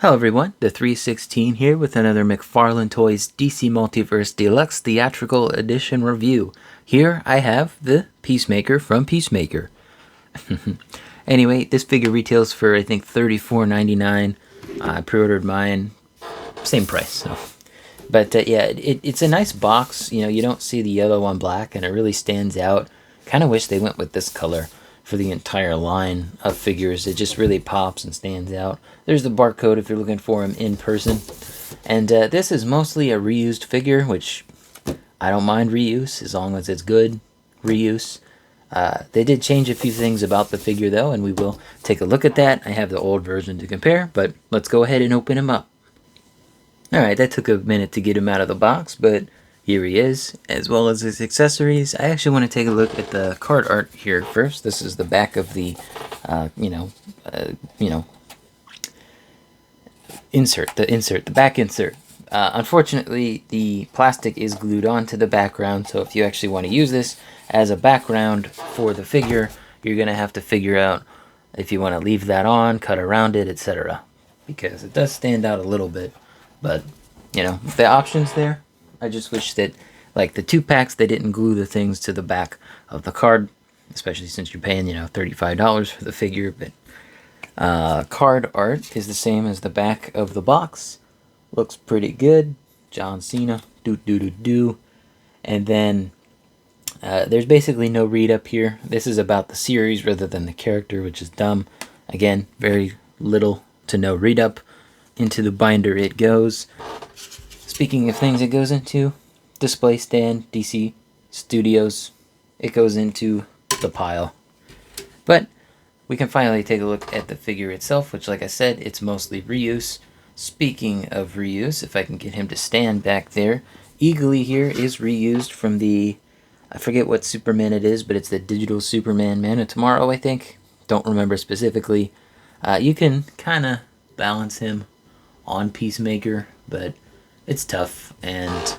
Hello everyone, the 316 here with another Mcfarlane Toys DC Multiverse Deluxe Theatrical Edition review. Here I have the Peacemaker from Peacemaker. Anyway, this figure retails for I think $34.99. I pre-ordered mine, same price. So. But yeah, it's a nice box. You know, you don't see the yellow on black and it really stands out. Kind of wish they went with this color for the entire line of figures. It just really pops and stands out. There's the barcode if you're looking for him in person. And this is mostly a reused figure, which I don't mind reuse as long as it's good reuse. They did change a few things about the figure though, and we will take a look at that. I have the old version to compare, but let's go ahead and open him up. Alright, that took a minute to get him out of the box, but here he is, as well as his accessories. I actually want to take a look at the card art here first. This is the back of the, the back insert. Unfortunately, the plastic is glued onto the background, so if you actually want to use this as a background for the figure, you're going to have to figure out if you want to leave that on, cut around it, etc. Because it does stand out a little bit, but, you know, the option's there. I just wish that, like the 2-packs, they didn't glue the things to the back of the card, especially since you're paying, $35 for the figure. But card art is the same as the back of the box. Looks pretty good. John Cena, do. And then there's basically no read up here. This is about the series rather than the character, which is dumb. Again, very little to no read up. Into the binder it goes. Speaking of things it goes into, display stand, DC Studios, it goes into the pile. But we can finally take a look at the figure itself, which, like I said, it's mostly reuse. Speaking of reuse, if I can get him to stand back there, Eagly here is reused from the, I forget what Superman it is, but it's the digital Superman Man of Tomorrow, I think. Don't remember specifically. You can kind of balance him on Peacemaker, but it's tough, and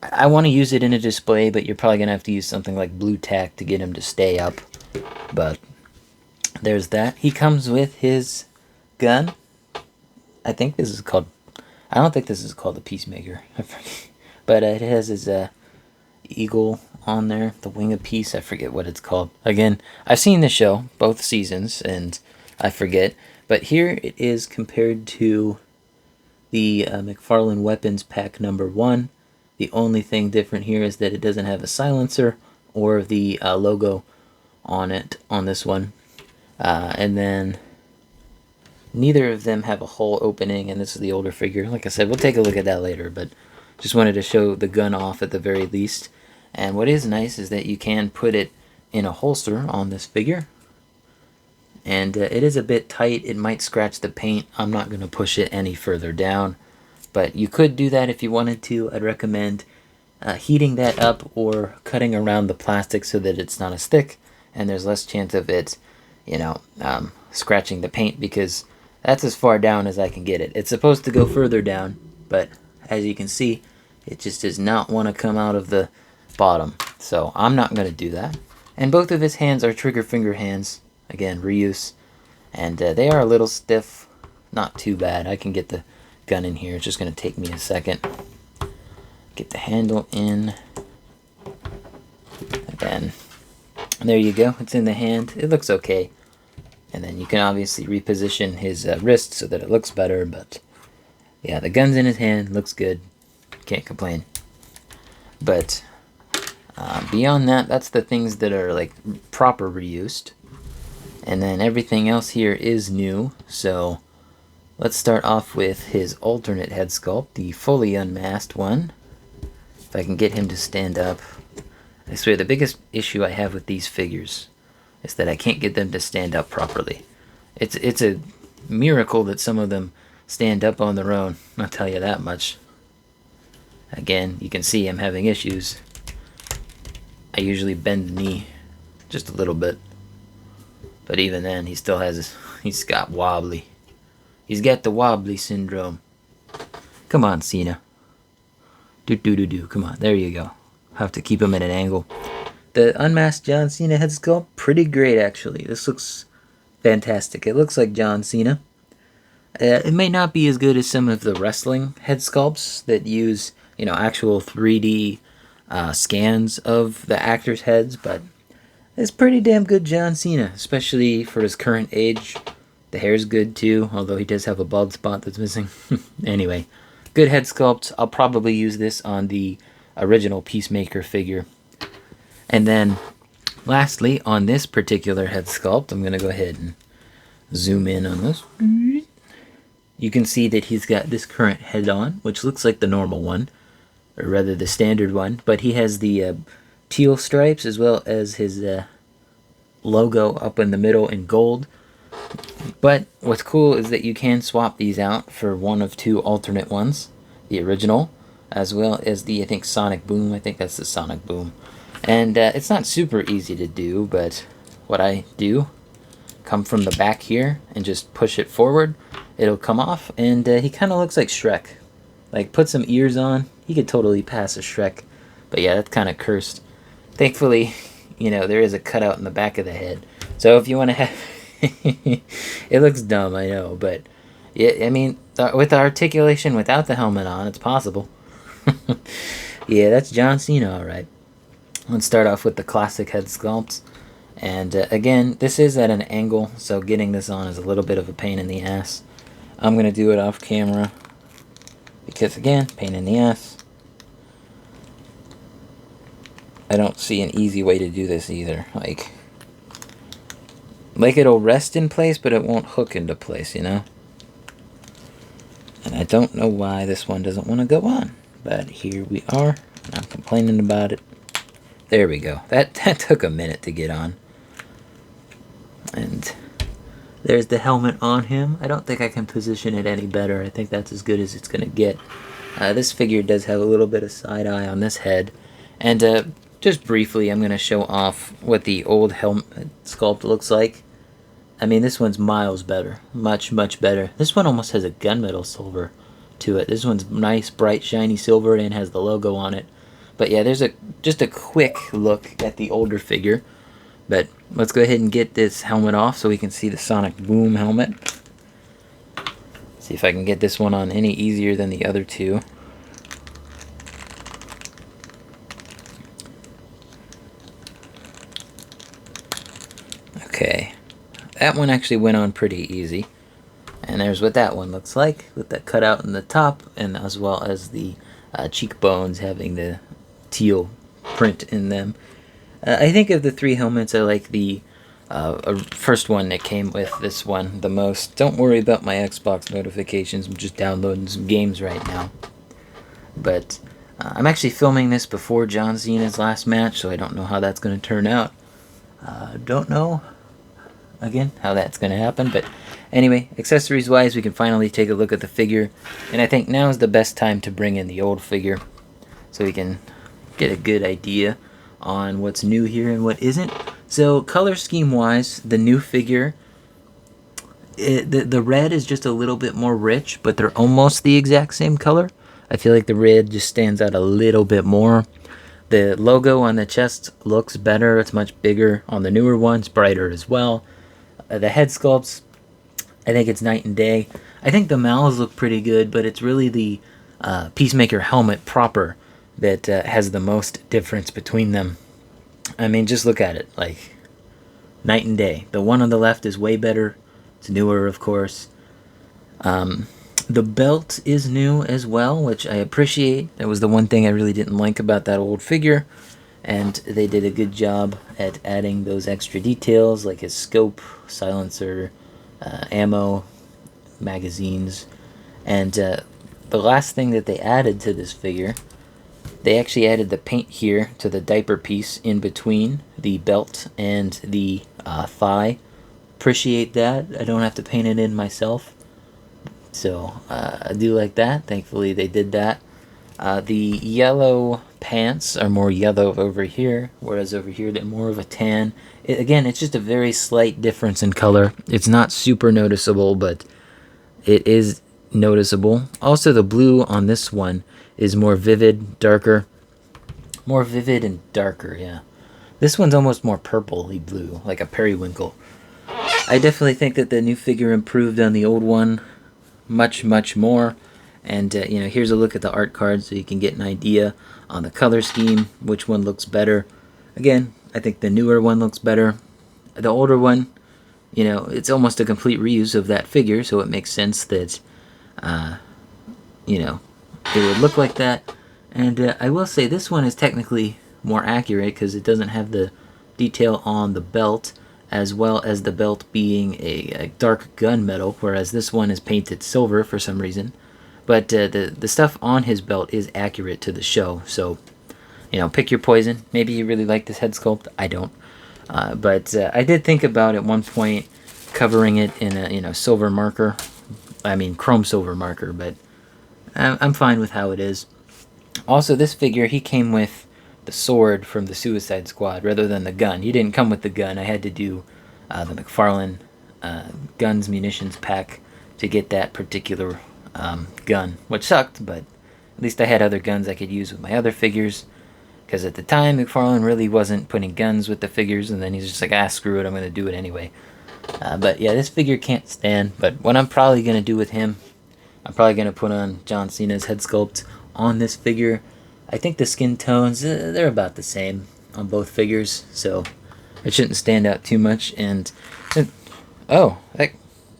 I want to use it in a display, but you're probably gonna have to use something like blue tack to get him to stay up. But there's that. He comes with his gun. I don't think this is called the Peacemaker, but it has his eagle on there, the wing of peace. I forget what it's called. Again, I've seen the show both seasons and I forget, but here it is compared to the Mcfarlane Weapons Pack number 1. The only thing different here is that it doesn't have a silencer or the logo on it on this one. And then neither of them have a hole opening, and this is the older figure. Like I said, we'll take a look at that later, but just wanted to show the gun off at the very least. And what is nice is that you can put it in a holster on this figure. And it is a bit tight. It might scratch the paint. I'm not going to push it any further down. But you could do that if you wanted to. I'd recommend heating that up or cutting around the plastic so that it's not as thick and there's less chance of it, scratching the paint, because that's as far down as I can get it. It's supposed to go further down, but as you can see, it just does not want to come out of the bottom. So I'm not going to do that. And both of his hands are trigger finger hands. Again, reuse. And they are a little stiff. Not too bad. I can get the gun in here. It's just going to take me a second. Get the handle in. And then there you go. It's in the hand. It looks okay. And then you can obviously reposition his wrist so that it looks better. But yeah, the gun's in his hand. Looks good. Can't complain. But beyond that, that's the things that are like proper reused. And then everything else here is new. So let's start off with his alternate head sculpt, the fully unmasked one. If I can get him to stand up. I swear the biggest issue I have with these figures is that I can't get them to stand up properly. It's a miracle that some of them stand up on their own, I'll tell you that much. Again, you can see I'm having issues. I usually bend the knee just a little bit. But even then, he still has he's got wobbly. He's got the wobbly syndrome. Come on, Cena. Do. Come on, there you go. Have to keep him at an angle. The unmasked John Cena head sculpt, pretty great actually. This looks fantastic. It looks like John Cena. It may not be as good as some of the wrestling head sculpts that use, actual 3D scans of the actors' heads, but it's pretty damn good John Cena, especially for his current age. The hair's good too, although he does have a bald spot that's missing. Anyway, good head sculpt. I'll probably use this on the original Peacemaker figure. And then, lastly, on this particular head sculpt, I'm going to go ahead and zoom in on this. You can see that he's got this current head on, which looks like the normal one, or rather the standard one, but he has the teal stripes as well as his logo up in the middle in gold. But what's cool is that you can swap these out for one of two alternate ones, the original, as well as the, I think, Sonic Boom. I think that's the Sonic Boom. And it's not super easy to do, but what I do, come from the back here and just push it forward. It'll come off, and he kind of looks like Shrek. Like, put some ears on, he could totally pass a Shrek. But yeah, that's kind of cursed. Thankfully, there is a cutout in the back of the head. So if you want to have... it looks dumb, I know, but... yeah, I mean, with the articulation without the helmet on, it's possible. Yeah, that's John Cena, alright. Let's start off with the classic head sculpts. And again, this is at an angle, so getting this on is a little bit of a pain in the ass. I'm going to do it off camera. Because again, pain in the ass. I don't see an easy way to do this either. Like it'll rest in place, but it won't hook into place, And I don't know why this one doesn't want to go on. But here we are. I'm complaining about it. There we go. That took a minute to get on. And there's the helmet on him. I don't think I can position it any better. I think that's as good as it's going to get. This figure does have a little bit of side eye on this head. And just briefly, I'm going to show off what the old helmet sculpt looks like. I mean, this one's miles better. Much, much better. This one almost has a gunmetal silver to it. This one's nice, bright, shiny silver and has the logo on it. But yeah, there's just a quick look at the older figure. But let's go ahead and get this helmet off so we can see the Sonic Boom helmet. See if I can get this one on any easier than the other two. Okay, that one actually went on pretty easy. And there's what that one looks like, with that cutout in the top, and as well as the cheekbones having the teal print in them. I think of the three helmets, I like the first one that came with this one the most. Don't worry about my Xbox notifications, I'm just downloading some games right now. But I'm actually filming this before John Cena's last match, so I don't know how that's going to turn out. Don't know, again, how that's going to happen. But anyway, accessories-wise, we can finally take a look at the figure. And I think now is the best time to bring in the old figure, so we can get a good idea on what's new here and what isn't. So color scheme wise, the new figure, the red is just a little bit more rich, but they're almost the exact same color. I feel like the red just stands out a little bit more. The logo on the chest looks better. It's much bigger on the newer ones, brighter as well. The head sculpts, I think it's night and day. I think the mouths look pretty good, but it's really the Peacemaker helmet proper that has the most difference between them. I mean, just look at it, like night and day. The one on the left is way better. It's newer, of course. The belt is new as well, which I appreciate. That was the one thing I really didn't like about that old figure. And they did a good job at adding those extra details, like his scope, silencer, ammo, magazines. And the last thing that they added to this figure, they actually added the paint here to the diaper piece in between the belt and the thigh. Appreciate that. I don't have to paint it in myself. So I do like that. Thankfully they did that. The yellow pants are more yellow over here, whereas over here they're more of a tan. Again, it's just a very slight difference in color. It's not super noticeable, but it is noticeable. Also, the blue on this one is more vivid, darker. More vivid and darker, yeah. This one's almost more purpley blue, like a periwinkle. I definitely think that the new figure improved on the old one much, much more. And, here's a look at the art card so you can get an idea on the color scheme, which one looks better. Again, I think the newer one looks better. The older one, it's almost a complete reuse of that figure, so it makes sense that, it would look like that. And I will say this one is technically more accurate because it doesn't have the detail on the belt, as well as the belt being a dark gunmetal, whereas this one is painted silver for some reason. But the stuff on his belt is accurate to the show, so pick your poison. Maybe you really like this head sculpt. I don't. But I did think about at one point covering it in a silver marker. I mean chrome silver marker, but I'm fine with how it is. Also, this figure, he came with the sword from the Suicide Squad rather than the gun. He didn't come with the gun. I had to do the Mcfarlane guns munitions pack to get that particular gun, which sucked, but at least I had other guns I could use with my other figures. Because at the time, Mcfarlane really wasn't putting guns with the figures, and then he's just like, screw it, I'm going to do it anyway. But yeah, this figure can't stand. But what I'm probably going to do with him, I'm probably going to put on John Cena's head sculpt on this figure. I think the skin tones, they're about the same on both figures, so it shouldn't stand out too much. And,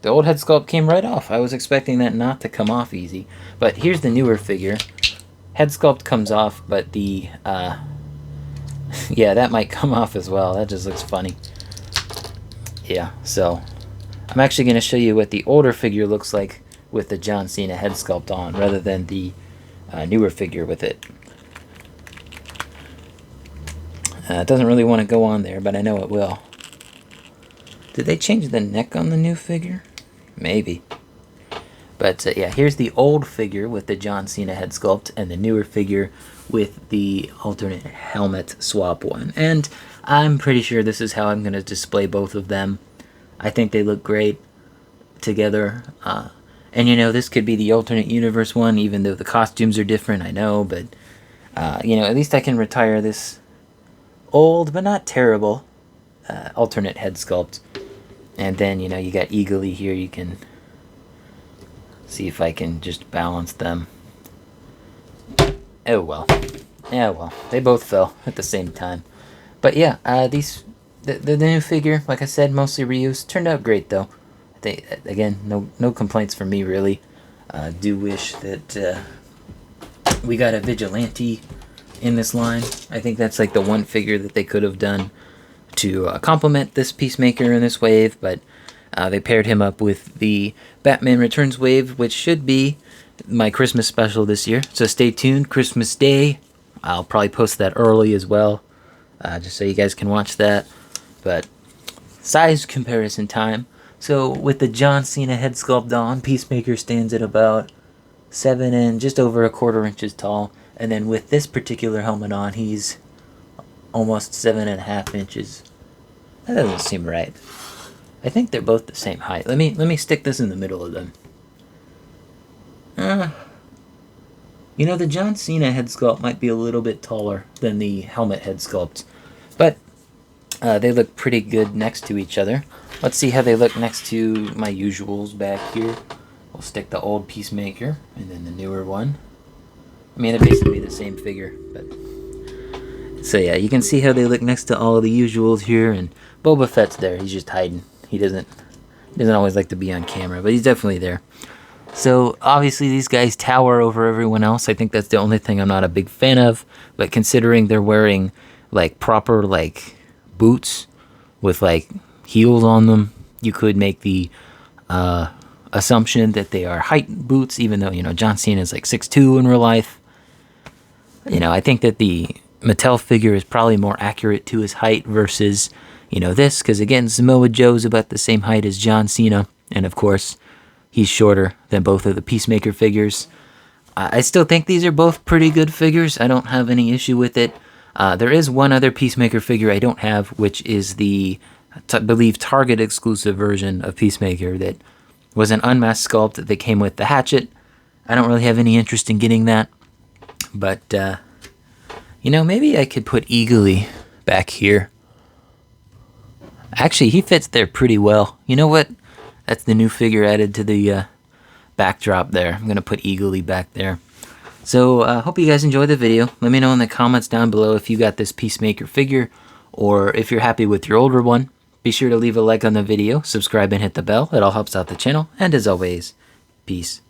the old head sculpt came right off. I was expecting that not to come off easy. But here's the newer figure. Head sculpt comes off, but the, yeah, that might come off as well. That just looks funny. Yeah, so I'm actually going to show you what the older figure looks like with the John Cena head sculpt on, rather than the newer figure with it. It doesn't really want to go on there, but I know it will. Did they change the neck on the new figure? Maybe. But yeah, here's the old figure with the John Cena head sculpt, and the newer figure with the alternate helmet swap one. And I'm pretty sure this is how I'm going to display both of them. I think they look great together. And this could be the alternate universe one, even though the costumes are different, I know. But, at least I can retire this old, but not terrible, alternate head sculpt. And then, you got Eagly here. You can see if I can just balance them. Oh well. Yeah, well, they both fell at the same time. But yeah, the new figure, like I said, mostly reused. Turned out great though. Again, no complaints from me really. Do wish that we got a Vigilante in this line. I think that's like the one figure that they could have done to complement this Peacemaker in this wave, but they paired him up with the Batman Returns wave, which should be my Christmas special this year. So stay tuned. Christmas Day, I'll probably post that early as well, just so you guys can watch that. But size comparison time. So with the John Cena head sculpt on, Peacemaker stands at about 7 and just over a quarter inches tall. And then with this particular helmet on, he's almost 7.5 inches. That doesn't seem right. I think they're both the same height. Let me stick this in the middle of them. The John Cena head sculpt might be a little bit taller than the helmet head sculpt. But they look pretty good next to each other. Let's see how they look next to my usuals back here. We'll stick the old Peacemaker and then the newer one. I mean, they're basically the same figure, but... So yeah, you can see how they look next to all of the usuals here, and Boba Fett's there. He's just hiding. He doesn't always like to be on camera, but he's definitely there. So obviously these guys tower over everyone else. I think that's the only thing I'm not a big fan of, but considering they're wearing like proper like boots with like heels on them, you could make the assumption that they are height boots, even though John Cena is like 6'2" in real life. I think that the Mattel figure is probably more accurate to his height versus this, because again, Samoa Joe's about the same height as John Cena, and of course he's shorter than both of the Peacemaker figures. I still think these are both pretty good figures. I don't have any issue with it. There is one other Peacemaker figure I don't have, which is the I believe Target exclusive version of Peacemaker that was an unmasked sculpt that came with the hatchet. I don't really have any interest in getting that, but maybe I could put Eagly back here. Actually, he fits there pretty well. You know what? That's the new figure added to the backdrop there. I'm going to put Eagly back there. So, hope you guys enjoyed the video. Let me know in the comments down below if you got this Peacemaker figure, or if you're happy with your older one. Be sure to leave a like on the video, subscribe and hit the bell. It all helps out the channel. And as always, peace.